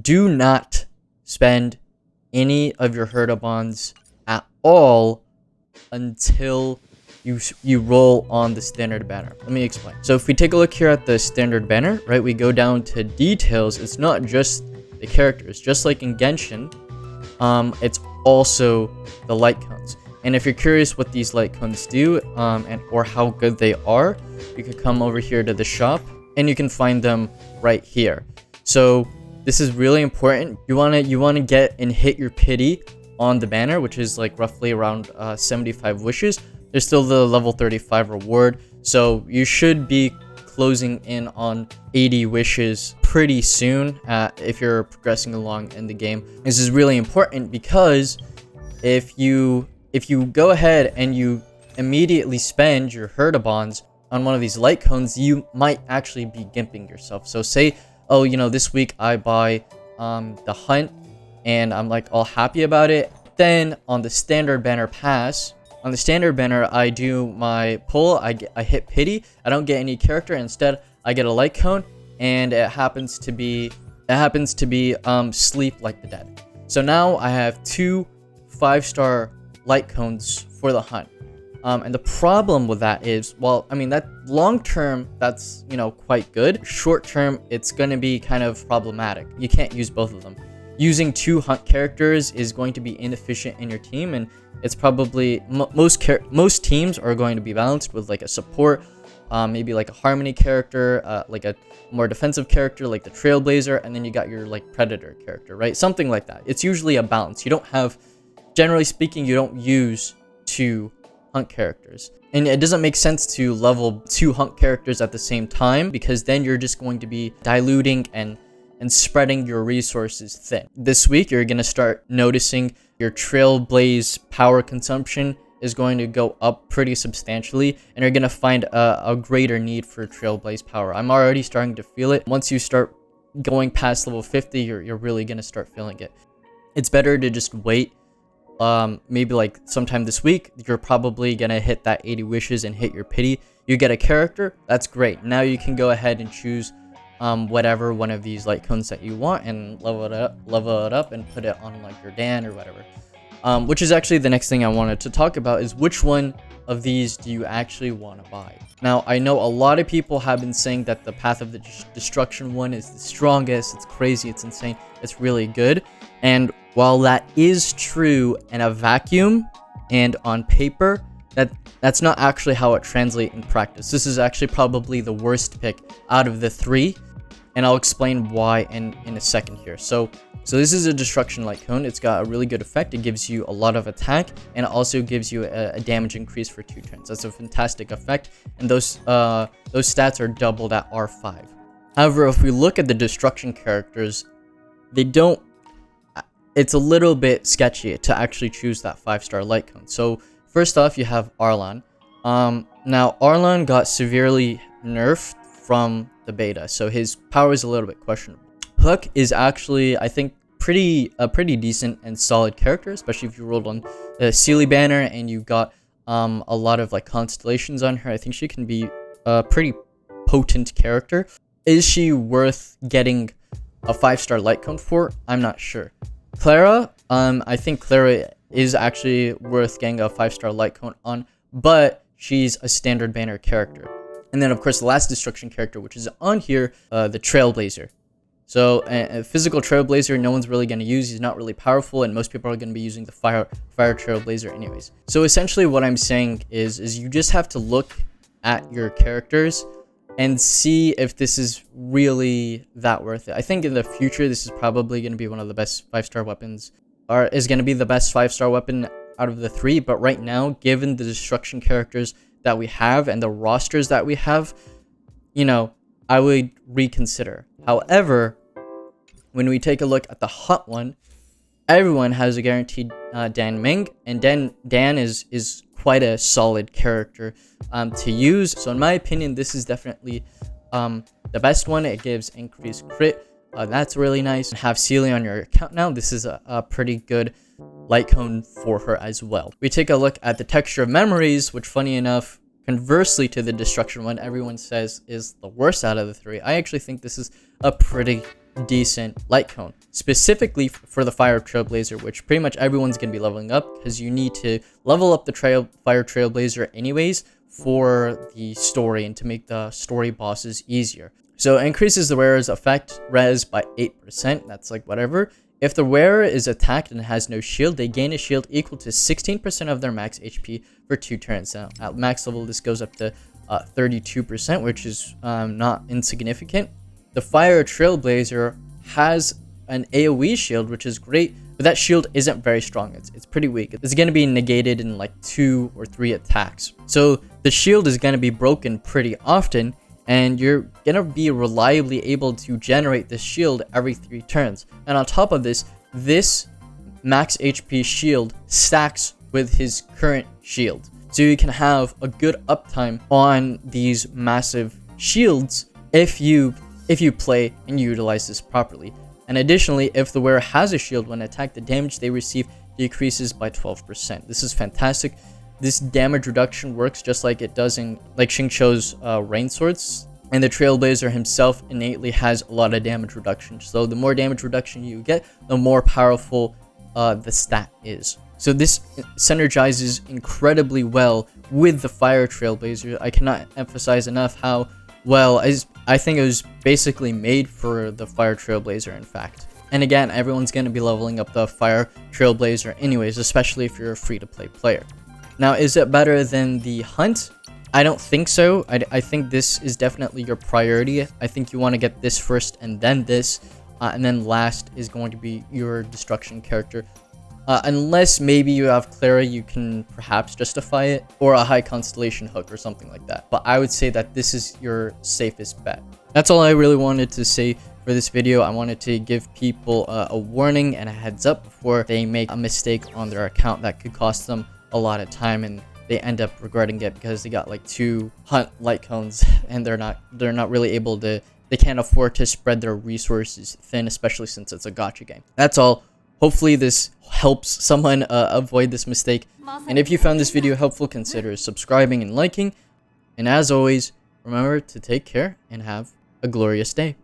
do not spend any of your Herda bonds at all until you roll on the standard banner. Let me explain. So if we take a look here at the standard banner, right, we go down to details. It's not just the characters, just like in Genshin. It's also the light cones. And if you're curious what these light cones do, or how good they are, you can come over here to the shop and you can find them right here. So this is really important. You wanna get and hit your pity on the banner, which is like roughly around 75 wishes. There's still the level 35 reward, so you should be closing in on 80 wishes pretty soon if you're progressing along in the game. This is really important because if you go ahead and you immediately spend your Herda bonds on one of these light cones, you might actually be gimping yourself. So say, oh, you know, this week I buy the hunt and I'm like all happy about it. Then on the standard banner pass, on the standard banner, I do my pull, I hit pity, I don't get any character, instead I get a light cone, and it happens to be sleep like the dead. So now I have 2 5-star light cones for the hunt. And the problem with that is, well, I mean, that long term, that's, you know, quite good. Short term, it's going to be kind of problematic. You can't use both of them. Using 2 hunt characters is going to be inefficient in your team, and it's probably most teams are going to be balanced with like a support, maybe like a harmony character, like a more defensive character like the trailblazer, and then you got your like predator character, right? Something like that. It's usually a balance. You don't have, generally speaking, you don't use 2 hunt characters, and it doesn't make sense to level 2 hunt characters at the same time, because then you're just going to be diluting and spreading your resources thin. This week, you're going to start noticing your Trailblaze power consumption is going to go up pretty substantially, and you're going to find a greater need for Trailblaze power. I'm already starting to feel it. Once you start going past level 50, you're really going to start feeling it. It's better to just wait. Maybe like sometime this week, you're probably going to hit that 80 wishes and hit your pity. You get a character, that's great. Now you can go ahead and choose whatever one of these light cones that you want and level it up and put it on like your Dan or whatever. Which is actually the next thing I wanted to talk about, is which one of these do you actually want to buy. Now, I know a lot of people have been saying that the Path of the Destruction one is the strongest. It's crazy, it's insane, it's really good. And while that is true in a vacuum and on paper, that's not actually how it translates in practice. This is actually probably the worst pick out of the 3, and I'll explain why in a second here. So this is a destruction light cone. It's got a really good effect. It gives you a lot of attack, and it also gives you a damage increase for 2 turns. That's a fantastic effect, and those stats are doubled at R5. However, if we look at the destruction characters, they don't. It's a little bit sketchy to actually choose that 5-star light cone. So first off, you have Arlan. Now Arlan got severely nerfed from the beta, so his power is a little bit questionable. Hook is actually, I think, a pretty decent and solid character, especially if you rolled on the Sealy banner and you got a lot of like constellations on her. I think she can be a pretty potent character. Is she worth getting a 5-star light cone for? I'm not sure. Clara, I think Clara is actually worth getting a 5-star light cone on, but she's a standard banner character. And then, of course, the last destruction character, which is on here, the Trailblazer. So a physical Trailblazer, no one's really going to use. He's not really powerful, and most people are going to be using the fire Trailblazer anyways. So essentially what I'm saying is you just have to look at your characters and see if this is really that worth it. I think in the future, this is probably going to be one of the best 5-star weapons, or is going to be the best 5-star weapon out of the 3. But right now, given the destruction characters that we have and the rosters that we have, you know, I would reconsider. However, when we take a look at the hot one, everyone has a guaranteed Dan Ming, and Dan is quite a solid character to use. So in my opinion, this is definitely the best one. It gives increased crit. That's really nice. Have Sealy on your account now. This is a pretty good light cone for her as well. We take a look at the texture of memories, which, funny enough, conversely to the destruction one, everyone says is the worst out of the 3. I actually think this is a pretty decent light cone, specifically for the Fire Trailblazer, which pretty much everyone's going to be leveling up because you need to level up the Fire Trailblazer anyways for the story and to make the story bosses easier. So it increases the wearer's effect res by 8%. That's like whatever. If the wearer is attacked and has no shield, they gain a shield equal to 16% of their max HP for 2 turns. Now, at max level, this goes up to 32%, which is not insignificant. The Fire Trailblazer has an AoE shield, which is great, but that shield isn't very strong. It's pretty weak. It's going to be negated in like 2 or 3 attacks. So the shield is going to be broken pretty often, and you're going to be reliably able to generate this shield every 3 turns. And on top of this, this max HP shield stacks with his current shield. So you can have a good uptime on these massive shields if you play and utilize this properly. And additionally, if the wearer has a shield when attacked, the damage they receive decreases by 12%. This is fantastic. This damage reduction works just like it does in like Xingqiu's rain swords, and the Trailblazer himself innately has a lot of damage reduction. So the more damage reduction you get, the more powerful the stat is. So this synergizes incredibly well with the Fire Trailblazer. I cannot emphasize enough how well I think it was basically made for the Fire Trailblazer, in fact. And again, everyone's going to be leveling up the Fire Trailblazer anyways, especially if you're a free-to-play player. Now, is it better than the Hunt? I don't think so. I think this is definitely your priority. I think you want to get this first and then this, and then last is going to be your Destruction character. Unless maybe you have Clara, you can perhaps justify it, or a High Constellation Hook or something like that. But I would say that this is your safest bet. That's all I really wanted to say for this video. I wanted to give people a warning and a heads up before they make a mistake on their account that could cost them a lot of time and they end up regretting it because they got like 2 Hunt light cones and they're not really able to, they can't afford to spread their resources thin, especially since it's a gacha game. That's all. Hopefully this helps someone avoid this mistake. And if you found this video helpful, consider subscribing and liking. And as always, remember to take care and have a glorious day.